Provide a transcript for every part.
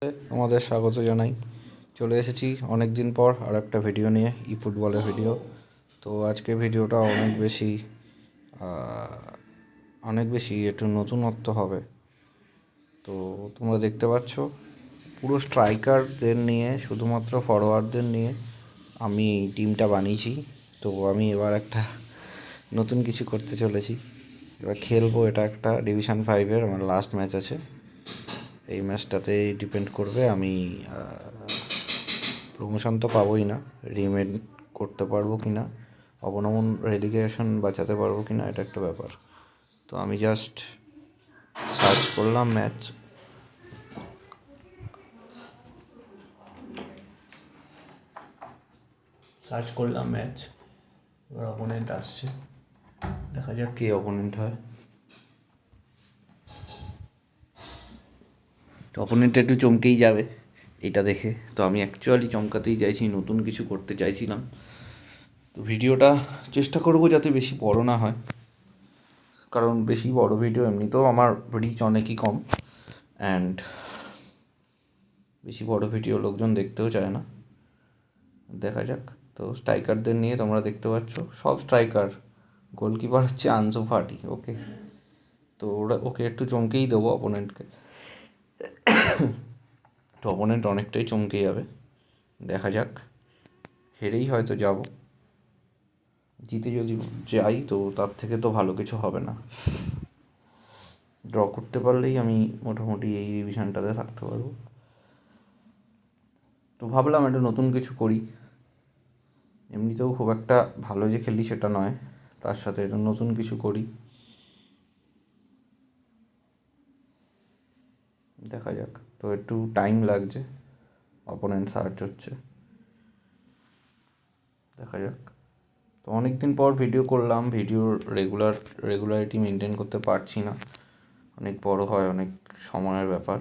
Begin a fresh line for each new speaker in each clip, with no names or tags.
আমাদের স্বাগত জানাই। চলে এসেছি অনেক দিন পর আর একটা ভিডিও নিয়ে, ফুটবলের ভিডিও। তো আজকে ভিডিওটা অনেক বেশি একটু নতুনত্ব হবে। তো তোমরা দেখতে পাচ্ছ পুরো স্ট্রাইকারদের নিয়ে, শুধুমাত্র ফরওয়ার্ডদের নিয়ে আমি টিমটা বানিয়েছি। তো আমি এবার একটা নতুন কিছু করতে চলেছি। এবার খেলবো, এটা একটা ডিভিশন 5-এর আমার লাস্ট ম্যাচ আছে। এই ম্যাচটাতেই ডিপেন্ড করবে আমি প্রমোশন তো পাবোই না, রিমেন করতে পারবো কি না, অবনমন রেলিগেশন বাঁচাতে পারবো কি না, এটা একটা ব্যাপার। তো আমি জাস্ট সার্চ করলাম ম্যাচ। এবার অপোনেন্ট আসছে, দেখা যাক কে অপোনেন্ট হয়। তো অপোনেন্ট একটু চমকেই যাবে এটা দেখে। তো আমি অ্যাকচুয়ালি চমকাতেই চাইছি, নতুন কিছু করতে চাইছিলাম। তো ভিডিওটা চেষ্টা করব যাতে বেশি বড় না হয়, কারণ বেশি বড় ভিডিও এমনিতেও আমার রিচ অনেকই কম, অ্যান্ড বেশি বড় ভিডিও লোকজন দেখতেও চায় না। দেখা যাক। তো স্ট্রাইকারদের নিয়ে তোমরা দেখতে পাচ্ছ, সব স্ট্রাইকার। গোলকিপার হচ্ছে আনসু ফাটি, ওকে। তো ওকে একটু চমকেই দেবো অপোনেন্টকে। তো অপোনেন্ট অনেকটাই চমকে যাবে। দেখা যাক, হেরেই হয়তো যাব। জিতে যদি যাই তো তার থেকে তো ভালো কিছু হবে না। ড্র করতে পারলেই আমি মোটামুটি এই ডিভিশনটাতে থাকতে পারবো। তো ভাবলাম একটা নতুন কিছু করি। এমনিতেও খুব একটা ভালো যে খেলি সেটা নয়, তার সাথে এটা নতুন কিছু করি। দেখা যাক। তো একটু টাইম লাগছে, অপোনেন্ট সার্চ হচ্ছে, দেখা যাক। তো অনেক দিন পর ভিডিও করলাম, ভিডিওর রেগুলারিটি মেনটেন করতে পারছি না, অনেক বড় হয়, অনেক সময়ের ব্যাপার।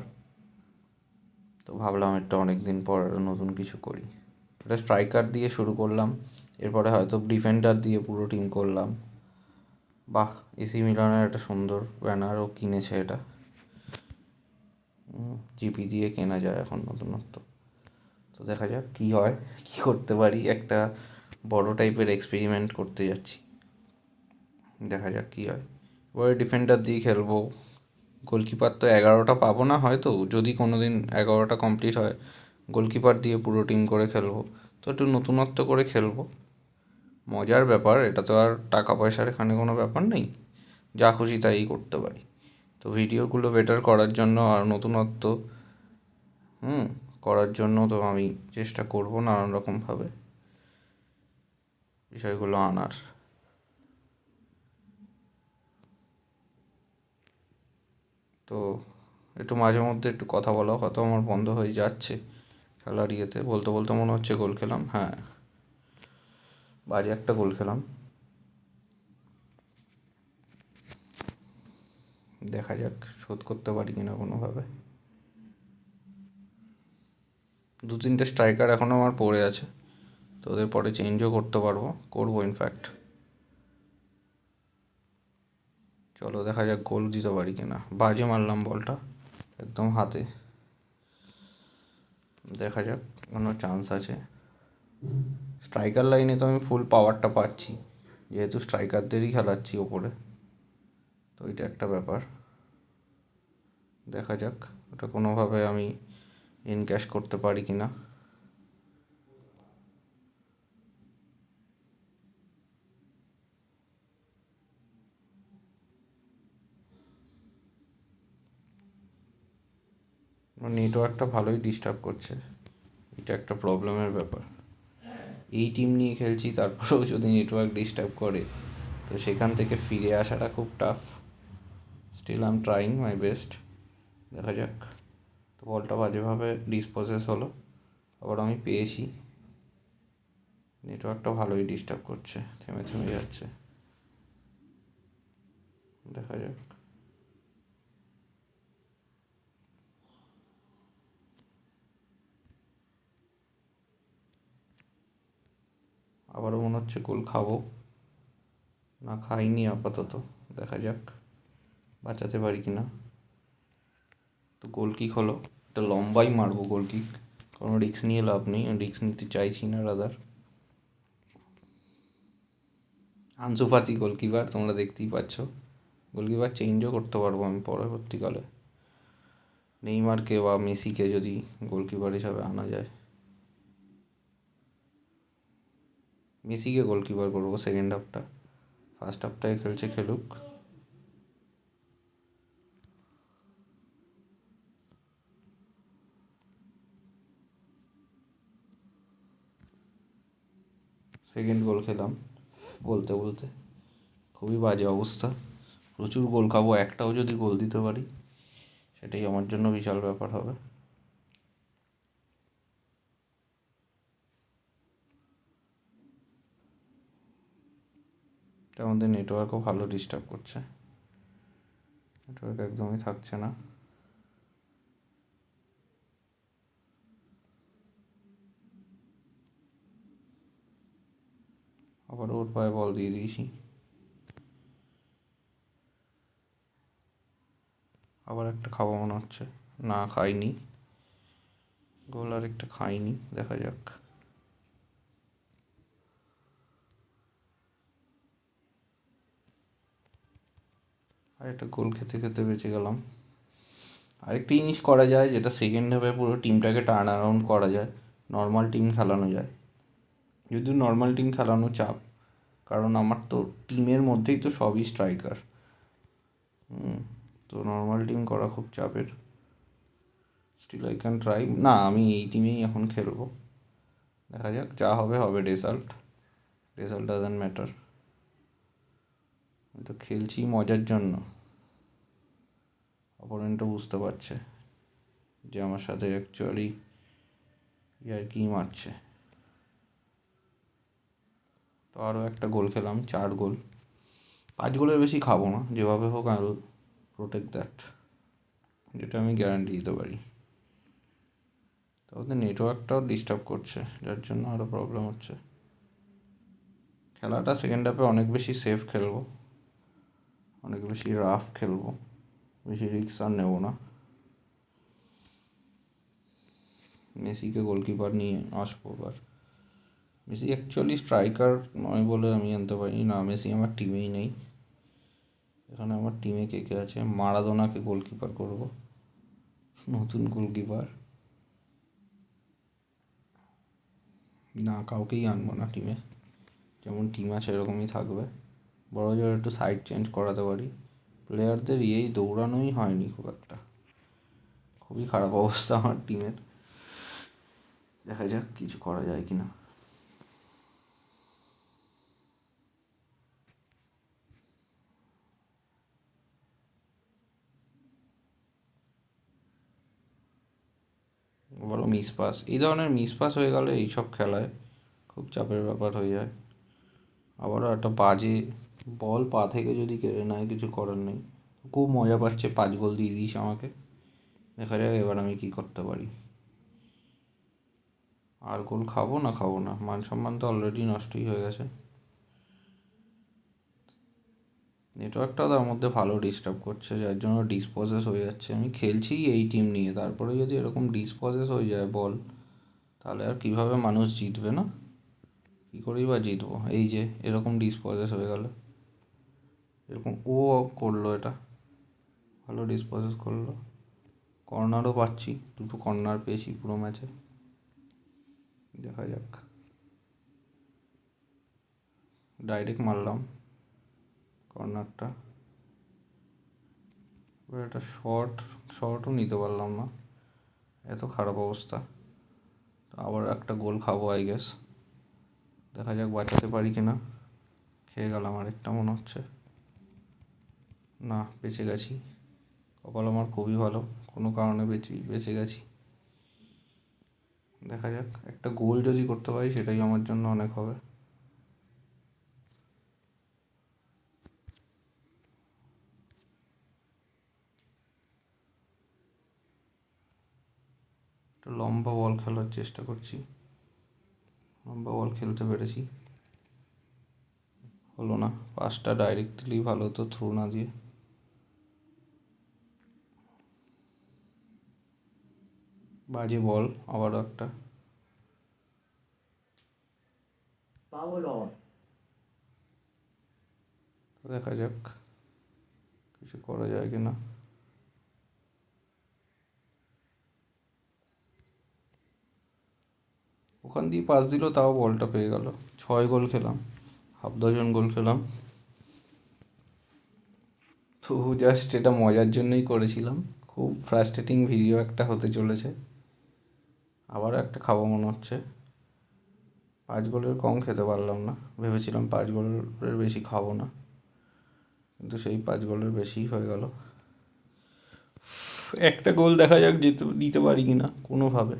তো ভাবলাম একটা অনেক দিন পর নতুন কিছু করি। এটা স্ট্রাইকার দিয়ে শুরু করলাম, এরপরে হয়তো ডিফেন্ডার দিয়ে পুরো টিম করলাম। বাহ, এসি মিলানের একটা সুন্দর ব্যানারও কিনেছে এটা, জিপি দিয়ে কেনা যায় এখন নতুনত্ব। তো দেখা যাক কী হয়, কী করতে পারি। একটা বড় টাইপের এক্সপেরিমেন্ট করতে যাচ্ছি, দেখা যাক কী হয়। এবারে ডিফেন্ডার দিয়ে খেলবো। গোলকিপার তো 11টা পাবো না হয়তো, যদি কোনো দিন 11টা কমপ্লিট হয়, গোলকিপার দিয়ে পুরো টিম করে খেলবো। তো একটু নতুনত্ব করে খেলবো, মজার ব্যাপার। এটা তো আর টাকা পয়সার এখানে কোনো ব্যাপার নেই, যা খুশি তাই করতে পারি। তো ভিডিওগুলো বেটার করার জন্য আর নতুনত্ব করার জন্য তো আমি চেষ্টা করবো নানান রকমভাবে বিষয়গুলো আনার। তো একটু মাঝে মধ্যে একটু কথা বলা হয়তো আমার বন্ধ হয়ে যাচ্ছে খেলার ইয়েতে, বলতে বলতে মনে হচ্ছে গোল খেলাম। হ্যাঁ, বাজে একটা গোল খেলাম। দেখা যাক শোধ করতে পারি কিনা কোনোভাবে। 2-3টে স্ট্রাইকার এখনও আমার পড়ে আছে, তো ওদের পরে চেঞ্জও করবো ইনফ্যাক্ট। চলো দেখা যাক গোল দিতে পারি কিনা। বাজে মারলাম বলটা একদম হাতে, দেখা যাক কোনো চান্স আছে। স্ট্রাইকার লাইনে তো আমি ফুল পাওয়ারটা পাচ্ছি, যেহেতু স্ট্রাইকারদেরই খেলাচ্ছি ওপরে। তো এটা একটা ব্যাপার, দেখা যাক ওটা কোনোভাবে আমি ইনক্যাশ করতে পারি কি না। নেটওয়ার্কটা ভালোই ডিস্টার্ব করছে, এটা একটা প্রবলেমের ব্যাপার। এই টিম নিয়ে খেলছি, তারপরেও যদি নেটওয়ার্ক ডিস্টার্ব করে তো সেখান থেকে ফিরে আসাটা খুব tough. Still I am trying my best, দেখা যাক। তো বলটা বাজেভাবে ডিসপোজেস হলো, আবার আমি পেয়েছি। নেটওয়ার্কটা ভালোই ডিস্টার্ব করছে, থেমে থেমে যাচ্ছে, দেখা যাক। আবারও মনে হচ্ছে গোল খাবো, না খাইনি আপাতত, দেখা যাক বাঁচাতে পারি কি না। তো গোল কিক হলো, একটা লম্বাই মারবো গোল কিক, কোনো রিস্ক নিয়ে লাভ নেই, রিস্ক নিতে চাইছি না রাদার। আনসু ফাতি গোলকিপার, তোমরা দেখতেই পাচ্ছ। গোলকিপার চেঞ্জও করতে পারবো আমি পরবর্তীকালে, নেইমারকে বা মেসিকে যদি গোলকিপার হিসাবে আনা যায়। মেসিকে গোলকিপার করবো সেকেন্ড হাফটা, ফার্স্ট হাফটায় খেলছে খেলুক। সেকেন্ড গোল খেলাম বলতে বলতে, খুবই বাজে অবস্থা। প্রচুর গোল খাবো, একটাও যদি গোল দিতে পারি সেটাই আমার জন্য বিশাল ব্যাপার হবে। আমাদের নেটওয়ার্কও ভালো ডিস্টার্ব করছে, নেটওয়ার্ক একদমই থাকছে না। আবার ওর পায়ে বল দিয়ে দিয়েছি, আবার একটা খাবো মনে হচ্ছে। না, খাইনি গোল, আর একটা খাইনি, দেখা যাক। আর একটা গোল খেতে খেতে বেঁচে গেলাম। আরেকটা জিনিস করা যায়, যেটা সেকেন্ড হাফে পুরো টিমটাকে টার্ন অ্যারাউন্ড করা যায়, নর্মাল টিম খেলানো যায়। যদিও নর্মাল টিম খেলানো চাপ, কারণ আমার তো টিমের মধ্যেই তো সবই স্ট্রাইকার। তো নর্মাল টিম করা খুব চাপের। Still I can try. না, আমি এই টিমেই এখন খেলবো, দেখা যাক, যা হবে হবে। Result doesn't matter. আমি তো খেলছি মজার জন্য। অপোনেন্টও বুঝতে পারছে যে আমার সাথে অ্যাকচুয়ালি কি মারছে। তো আরও একটা গোল খেলাম, 4 গোল। 5 গোলের বেশি খাবো না, যেভাবে হোক আই উইল প্রোটেক্ট দ্যাট, যেটা আমি গ্যারান্টি দিতে পারি। তো ওদের নেটওয়ার্কটাও ডিস্টার্ব করছে, যার জন্য আরও প্রবলেম হচ্ছে। খেলাটা সেকেন্ড হাফে অনেক বেশি সেফ খেলবো, অনেক বেশি রাফ খেলবো, বেশি রিস্ক আর নেবো না। মেসিকে গোলকিপার নিয়ে আসবো এবার। মেসি অ্যাকচুয়ালি স্ট্রাইকার নয় বলে আমি জানতে পারি না, মেসি আমার টিমেই নেই। এখানে আমার টিমে কে কে আছে? মারাদোনাকে গোলকিপার করব, নতুন গোলকিপার। না, কাউকেই আনবো না টিমে, যেমন টিম আছে এরকমই থাকবে। বড় জোর একটু সাইড চেঞ্জ করাতে পারি। প্লেয়ারদের দৌড়ানোই হয়নি খুব একটা, খুবই খারাপ অবস্থা আমার টিমের। দেখা যাক কিছু করা যায় কি না। বড় মিসপাস, এই ধরনের মিসপাস হয়ে গেলে এইসব খেলায় খুব চাপের ব্যাপার হয়ে যায়। আবারও একটা বাজে বল পা থেকে যদি কেড়ে নেয়, কিছু করার নেই। খুব মজা পাচ্ছে, 5 গোল দিয়ে দিস আমাকে। দেখা যাক এবার আমি কী করতে পারি। আর গোল খাবো না, মান সম্মান তো অলরেডি নষ্টই হয়ে গেছে। নেটওয়ার্কটাও তার মধ্যে ভালো ডিস্টার্ব করছে, যার জন্য ডিসপোজেস হয়ে যাচ্ছে। আমি খেলছি এই টিম নিয়ে, তারপরে যদি এরকম ডিসপোজেস হয়ে যায় বল, তাহলে আর কীভাবে মানুষ জিতবে না? কী করেই বা জিতবো? এই যে এরকম ডিসপোজেস হয়ে গেল, এরকম ও করলো, এটা ভালো ডিসপোজেস করলো। কর্নারও পাচ্ছি, 2টো কর্নার পেয়েছি পুরো ম্যাচে। দেখা যাক, ডাইরেক্ট মারলাম কর্নারটা। এবার একটা শর্টও নিতে পারলাম না, এত খারাপ অবস্থা। আবার একটা গোল খাবো আই গেস, দেখা যাক বাঁচাতে পারি কি না। খেয়ে গেলাম আরেকটা মনে হচ্ছে। না, বেঁচে গেছি, কপাল আমার খুবই ভালো, কোনো কারণে বেঁচে গেছি। দেখা যাক, একটা গোল যদি করতে পারি সেটাই আমার জন্য অনেক হবে। একটা লম্বা বল খেলার চেষ্টা করছি, লম্বা বল খেলতে পেরেছি, হলো না। পাসটা ডাইরেক্টলি ভালো হতো, থ্রু না দিয়ে। বাজে বল, আবারও একটা। দেখা যাক কিছু করা যায় কি না। ওখান দিয়ে পাস দিল, তাও বলটা পেয়ে গেল। 6 গোল খেলাম, হাফ ডজন গোল খেলাম। তো জাস্ট এটা মজার জন্যই করেছিলাম। খুব ফ্রাস্ট্রেটিং ভিডিও একটা হতে চলেছে। আবারও একটা খাবো মনে হচ্ছে। 5 গোলের কম খেতে পারলাম না। ভেবেছিলাম 5 গোলের বেশি খাবো না, কিন্তু সেই 5 গোলের বেশিই হয়ে গেল। একটা গোল দেখা যাক দিতে পারি কি না কোনোভাবে।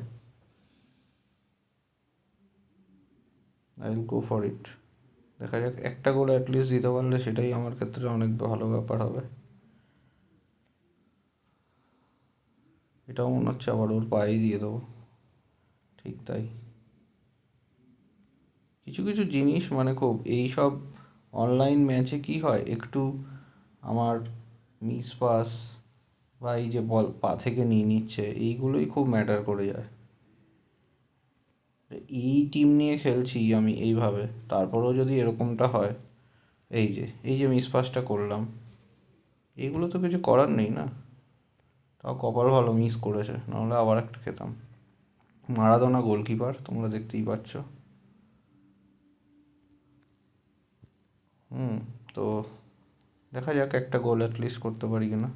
I will go for it. দেখা যাক, একটা গোল অ্যাটলিস্ট দিতে পারলে সেটাই আমার ক্ষেত্রে অনেক ভালো ব্যাপার হবে। এটাও মনে হচ্ছে আবার ওর পায়েই দিয়ে দেবো। ঠিক তাই। কিছু কিছু জিনিস মানে খুব এই সব অনলাইন ম্যাচে কি হয়, একটু আমার মিস পাস বা এই যে বল পা থেকে নিয়ে নিচ্ছে, এইগুলোই খুব ম্যাটার করে যায়। এই টিম নিয়ে খেলছি আমি এইভাবে, তারপরেও যদি এরকমটা হয়, এই যে মিস পাসটা করলাম, এইগুলো তো কিছু করার নেই না। তাও কপাল ভালো মিস করেছে, নাহলে আবার একটা খেতাম। মারাদোনা গোলকিপার, তোমরা দেখতেই পাচ্ছ। তো দেখা যাক একটা গোল অ্যাটলিস্ট করতে পারি কিনা।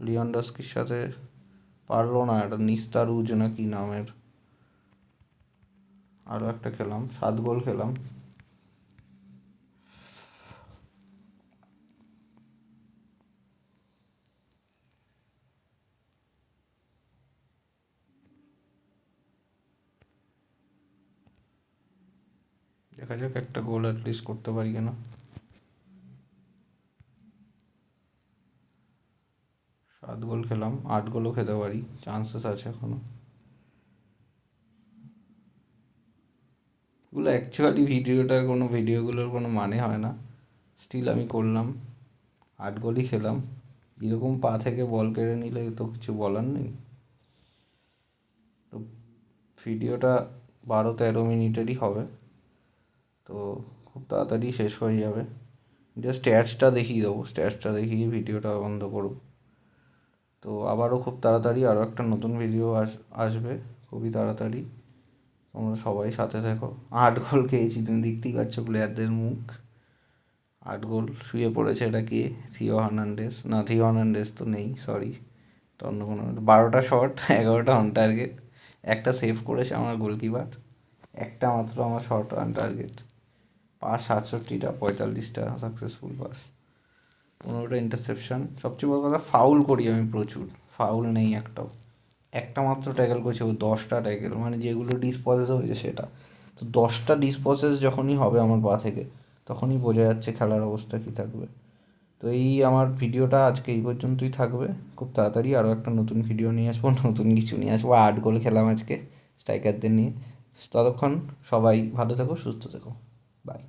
লিওন্ডস্কির সাথে পারলো না, একটা নিস্তারুজ না কি নামের আরও একটা খেলাম, 7 গোল খেলাম। দেখা যাক একটা গোল অ্যাটলিস্ট করতে পারি কিনা। 7 গোল খেলাম, 8 গোলও খেতে পারি, চান্সেস আছে এখনো। এগুলো অ্যাকচুয়ালি ভিডিওগুলোর কোনো মানে হয় না, স্টিল আমি করলাম। 8 গোলই খেলাম। এরকম পা থেকে বল কেড়ে নিলে তো কিছু বলার নেই। তো ভিডিওটা 12-13 মিনিটেরই হবে, তো খুব তাড়াতাড়ি শেষ হয়ে যাবে। জাস্ট স্ট্যাটসটা দেখিয়ে দেবো, স্ট্যাটসটা দেখিয়ে ভিডিওটা বন্ধ করব। তো আবারও খুব তাড়াতাড়ি আরও একটা নতুন ভিডিও আসবে, খুবই তাড়াতাড়ি। তোমরা সবাই সাথে থেকো। 8 গোল খেয়েছি, তুমি দেখতেই পাচ্ছ প্লেয়ারদের মুখ। 8 গোল, শুয়ে পড়েছে এটা কে? থিও হার্নান্ডেজ না, থিও হার্নান্ডেজ তো নেই, সরি। তো অন্য কোনো 12টা শট, 11টা অন টার্গেট, একটা সেভ করেছে আমার গোলকিপার, একটা মাত্র আমার শট অন টার্গেট। পাস 67টা, 45টা সাকসেসফুল পাস, 15টা ইন্টারসেপশন। সবচেয়ে বড় কথা, ফাউল করি আমি প্রচুর, ফাউল নেই একটাও। একটা মাত্র ট্যাকেল করছে ও, 10টা ট্যাকেল, মানে যেগুলো ডিসপসেস হয়েছে সেটা। তো 10টা ডিসপসেস যখনই হবে আমার পা থেকে, তখনই বোঝা যাচ্ছে খেলার অবস্থা কী থাকবে। তো এই আমার ভিডিওটা আজকে এই পর্যন্তই থাকবে। খুব তাড়াতাড়ি আরও একটা নতুন ভিডিও নিয়ে আসবো, নতুন কিছু নিয়ে আসবো। 8 গোল খেলাম আজকে স্ট্রাইকারদের নিয়ে। ততক্ষণ সবাই ভালো থেকো, সুস্থ থেকো, বাই।